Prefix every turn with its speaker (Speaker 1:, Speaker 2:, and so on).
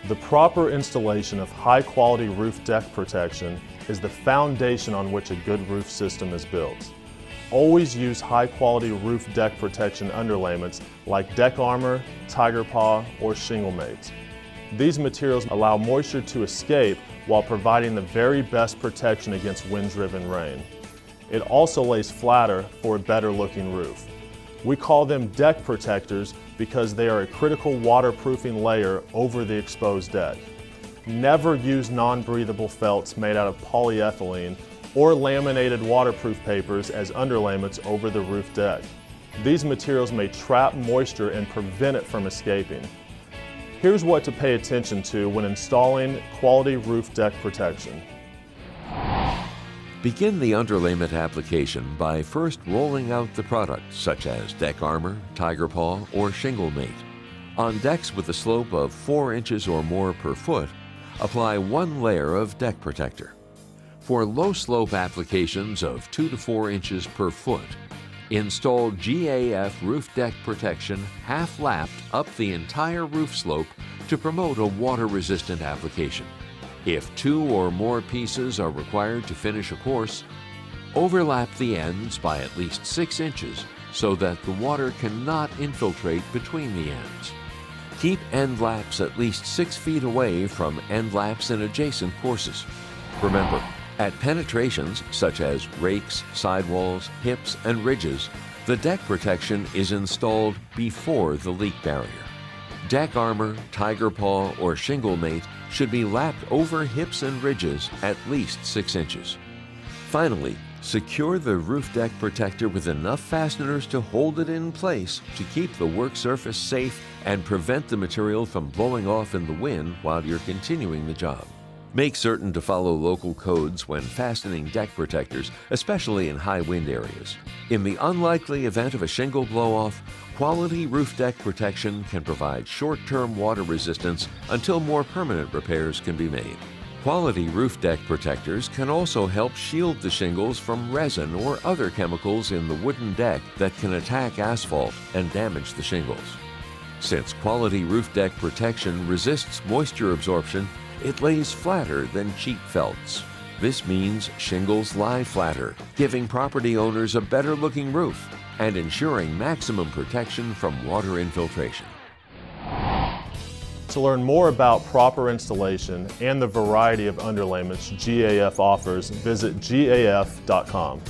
Speaker 1: The proper installation of high-quality roof deck protection is the foundation on which a good roof system is built. Always use high-quality roof deck protection underlayments like Deck Armor, Tiger Paw, or Shingle Mate. These materials allow moisture to escape while providing the very best protection against wind-driven rain. It also lays flatter for a better-looking roof. We call them deck protectors because they are a critical waterproofing layer over the exposed deck. Never use non-breathable felts made out of polyethylene or laminated waterproof papers as underlayments over the roof deck. These materials may trap moisture and prevent it from escaping. Here's what to pay attention to when installing quality roof deck protection.
Speaker 2: Begin the underlayment application by first rolling out the product, such as Deck Armor, Tiger Paw, or Shingle Mate. On decks with a slope of 4 inches or more per foot, apply 1 layer of deck protector. For low slope applications of 2 to 4 inches per foot, install GAF roof deck protection half-lapped up the entire roof slope to promote a water-resistant application. If 2 or more pieces are required to finish a course, overlap the ends by at least 6 inches so that the water cannot infiltrate between the ends. Keep end laps at least 6 feet away from end laps in adjacent courses. Remember, at penetrations such as rakes, sidewalls, hips, and ridges, the deck protection is installed before the leak barrier. Deck Armor, Tiger Paw, or Shingle Mate should be lapped over hips and ridges at least 6 inches. Finally, secure the roof deck protector with enough fasteners to hold it in place to keep the work surface safe and prevent the material from blowing off in the wind while you're continuing the job. Make certain to follow local codes when fastening deck protectors, especially in high wind areas. In the unlikely event of a shingle blow-off, quality roof deck protection can provide short-term water resistance until more permanent repairs can be made. Quality roof deck protectors can also help shield the shingles from resin or other chemicals in the wooden deck that can attack asphalt and damage the shingles. Since quality roof deck protection resists moisture absorption, it lays flatter than cheap felts. This means shingles lie flatter, giving property owners a better-looking roof and ensuring maximum protection from water infiltration.
Speaker 1: To learn more about proper installation and the variety of underlayments GAF offers, visit gaf.com.